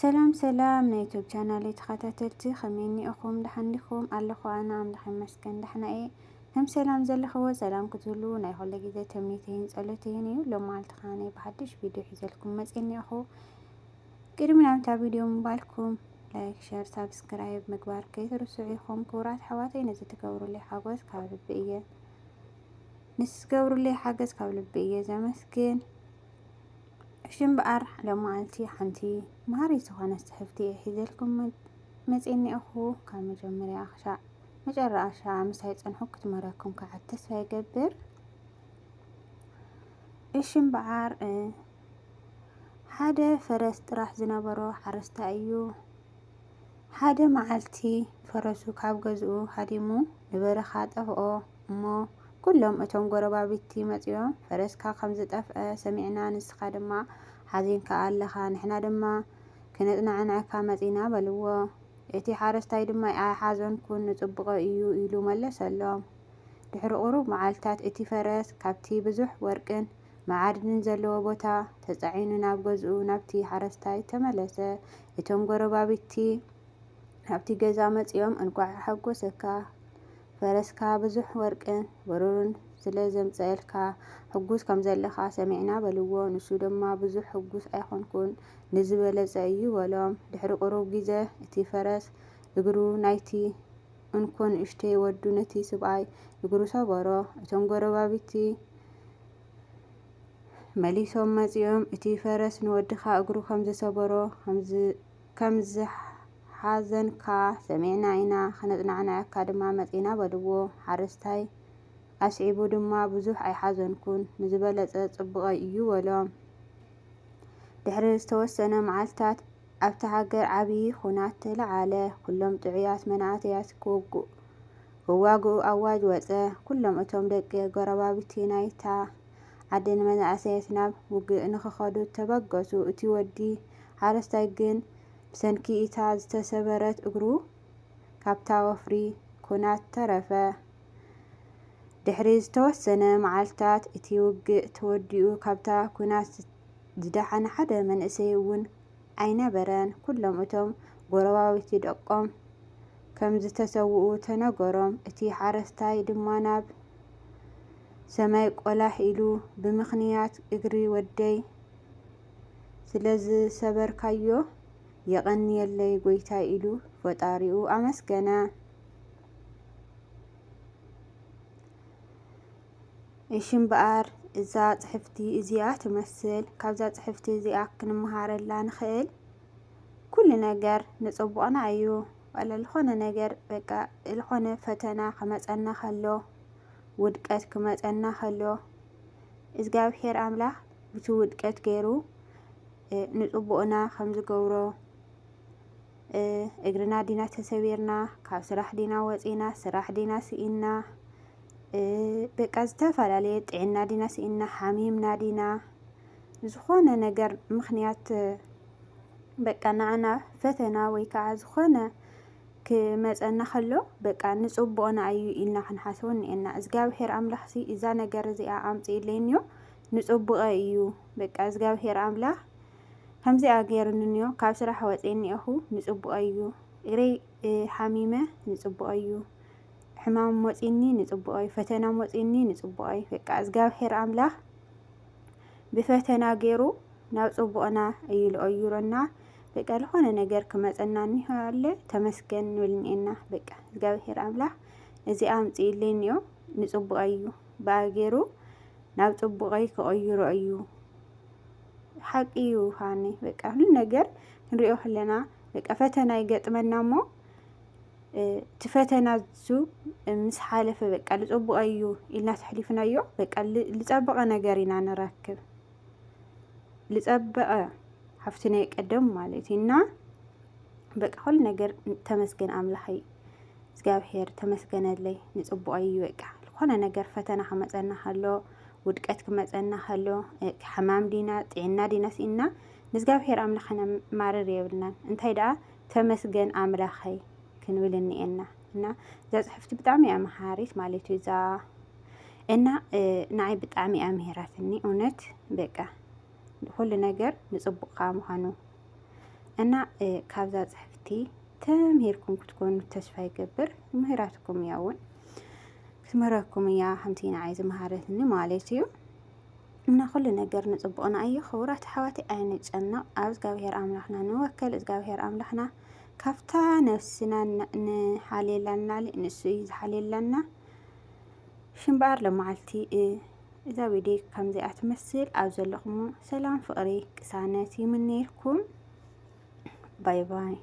ሰላም ናይ ዩቲዩብ ቻናል ተኸታተልቲ ከመይ ኢኹም ድሓንዲኹም ኣለኹ ኣነ ኣምላኽ ይመስገን ደሕና እየ ከም ሰላም ዘለኽዎ ሰላም ክትህሉ ናይ ኩሉ ግዜ ተምኒተይን ጸሎተይን እዩ ሎማዓልቲ ኸዓ ብሓድሽ ቪድዮ ሒዘልኩም መፅእ እኒአኹ ቅድሚ ናብታ ቪድዮ ምባልኩም ላይክ ሸር ሳብስክራይብ ምግባር ከይትርስዑ ኢኹም ክቡራት ኣሕዋተይ ነዚ ትገብሩለይ ሓጎስ ካብ ልቢ እየ ንስገብሩለይ ሓገዝ ካብ ልቢ እየ ዘመስግን ሽምበኣር ሎማዓልቲ ሓንቲ ማሃሪት ዝኾነት ፅሕፍቲ ሒዘልኩም መፅእ እኒአኹ ካብ መጀመርያ ክሳብ መጨረሻ ምሳይ ፀንሑ ክትመረኩም ከዓ ተስፋ ይገብር ሽምበኣር ሓደ ፈረስ ጥራሕ ዝነበሮ ሓረስታይ እዩ ሓደ መዓልቲ ፈረሱ ካብ ገዝኡ ሃዲሙ ንበረኻ ጠፍኦ እሞ ኩሎም እቶም ጎረባቢቲ መፅኦም ፈረስካ ከም ዝጠፍአ ሰሚዕና ንስኻ ድማ ሓዚንካ ኣለኻ ንሕና ድማ ክነፅናዕነዓካ መፂና በልዎ እቲ ሓረስታይ ድማ ኣይሓዘንኩን ንፅቡቐ እዩ ኢሉ መለሰሎም ድሕሪ ቁሩብ መዓልትታት እቲ ፈረስ ካብቲ ብዙሕ ወርቅን መዓድንን ዘለዎ ቦታ ተፃዒኑ ናብ ገዝኡ ናብቲ ሓረስታይ ተመለሰ እቶም ጎረባቢቲ ናብቲ ገዛ መፂኦም እንኳዕ ሓጎሰካ ፈረስካ ብዙሕ ወርቅን ብሩርን ስለ ዘምፅአልካ ሕጉስ ከም ዘለኻ ሰሚዕና በልዎ ንሱ ድማ ብዙሕ ሕጉስ ኣይኮንኩን ንዝበለፀ እዩ በሎም ድሕሪ ቁሩብ ግዜ እቲ ፈረስ እግሩ ናይቲ እንኮ ንእሽተይ ወዱ ነቲ ሰብኣይ እግሩ ሰበሮ እቶም ጎረባቢቲ መሊሶም መፂኦም እቲ ፈረስ ንወድኻ እግሩ ከም ዝሰበሮ ከም ዝሓዘንካ ሰሚዕና ኢና ክነፅናዕነዓካ ድማ መፂና በልዎ ሓረስታይ ኣስዒቡ ድማ ብዙሕ ኣይሓዘንኩን ንዝበለፀ ፅቡቐ እዩ በሎም ድሕሪ ዝተወሰነ መዓልትታት ኣብቲ ሃገር ዓብዪ ኩናት ተለዓለ ኩሎም ጥዑያት መናእሰያት ክዋግኡ ኣዋጅ ወፀ ኩሎም እቶም ደቂ ጎረባቢቲ ናይታ ዓዲ ንመናእሰያት ናብ ውግእ ንክኸዱ ተበገሱ እቲ ወዲ ሓረስታይ ግን ብሰንኪ እታ ዝተሰበረት እግሩ ካብታ ወፍሪ ኩናት ተረፈ ድሕሪ ዝተወሰነ መዓልትታት እቲ ውግእ ተወዲኡ ካብታ ኩናት ዝደሓነ ሓደ መንእሰይ እውን ኣይነበረን ኩሎም እቶም ጎረባቢቲ ደቆም ከም ዝተሰውኡ ተነገሮም እቲ ሓረስታይ ድማ ናብ ሰማይ ቆላሕ ኢሉ ብምኽንያት እግሪ ወደይ ስለዝሰበርካዮ የቐኒየለይ ጎይታይ ኢሉ ፈጣሪኡ ኣመስገነ ሽምበኣር እዛ ፅሕፍቲ እዚኣ ትመስል ካብዛ ፅሕፍቲ እዚኣ ክንመሃረላ ንኽእል ኩሉ ነገር ንፅቡቕና እዩ ዋላ ዝኾነ ነገር በቃ ዝኾነ ፈተና ክመፀና ከሎ ውድቀት ክመፀና ከሎ እግዚኣብሔር ኣምላኽ ብቲ ውድቀት ገይሩ ንፅቡቕና ከም ዝገብሮ እግርና ዲና ተሰቢርና ካብ ስራሕ ዲና ወፂና ስራሕ ዲና ስኢና በቃ ዝተፈላለየ ጥዕና ዲና ስኢና ሓሚምና ዲና ዝኾነ ነገር ምኽንያት በቃ ንዓና ፈተና ወይ ከዓ ዝኾነ ክመፀና ከሎ በቃ ንፅቡቕና እዩ ኢልና ክንሓስቦ እኒአና እግዚኣብሔር ኣምላኽ እዛ ነገር እዚኣ ኣምፂኢለይንዮ ንፅቡቐ እዩ በቃ እግዚኣብሔር ኣምላኽ ከምዚኣ ገይሩኒ እንዮ ካብ ስራሕ ወፂአ እኒአኹ ንፅቡቐ እዩ እግረይ ሓሚመ ንፅቡቐ እዩ ሕማም መፂኒ ንፅቡቐ እዩ ፈተና መፂኒ ንፅቡቐ እዩ በቃ እግዚኣብሔር ኣምላኽ ብፈተና ገይሩ ናብ ፅቡቕና እይልቀይሮና በቃ ዝኾነ ነገር ክመፀና እኒሃለ ተመስገን ንብል እኒአና በቃ እግዚኣብሔር ኣምላኽ እዚኣ ኣምፂኢለይ እንዮ ንፅቡቐ እዩ በኣ ገይሩ ናብ ፅቡቐይ ክቕይሮ እዩ ሓቂ እዩ ሃኒ በቃ ሁሉ ነገር ክንሪኦ ከለና በቃ ፈተና ይገጥመና እሞ እቲ ፈተና እሱ ምስ ሓለፈ በቃ ዝፅቡቐ እዩ ኢልና ተሕሊፍናዮ በቃ ዝፀበቐ ነገር ኢና ንረክብ ዝፀበቐ ሃፍቲ ናይ ቀደም ማለት እና በቃ ኩሉ ነገር ተመስገን ኣምላኸይ እግዚኣብሔር ተመስገነለይ ንፅቡቐ እዩ በቃ ዝኾነ ነገር ፈተና ክመፀና ከሎ ውድቀት ክመፀና ከሎ ሕማም ዲና ጥዕና ዲና ስኢና ንእግዚኣብሔር ኣምላኽ ማረር የብልናን እንታይ ደኣ ተመስገን ኣምላኸይ ክንብል እኒአና እና እዛ ፅሕፍቲ ብጣዕሚ እያ መሃሪት ማለት እዩ እዛ እና ንዓይ ብጣዕሚ እያ ምሂራትኒ እውነት በቃ ኩሉ ነገር ንፅቡቕካ ምዃኑ እና ካብዛ ጽሕፍቲ ተምሂርኩም ክትኮኑ ተስፋ ይገብር ምህራትኩም ያውን ክስመረኩም እያ ሓምቲ ንዓይ ዝመሃረትኒ ማለት እዩ እና ኩሉ ነገር ንጽቡቕና እዩ ክቡራት ሓዋቲ ኣይንጨነቕ ኣብ እግዚአብሔር ኣምላኽና ንወከል እግዚአብሔር ኣምላኽና ካፍታ ነፍስና ንሓልየላና ንሱ እዩ ዝሓልየላና ሽምባር ለመዓልቲ እዛ ቪድዮ ከምዚኣ ትመስል ኣብ ዘለኹም ሰላም ፍቕሪ ቅሳነት ይምነየልኩም ባይ ባይ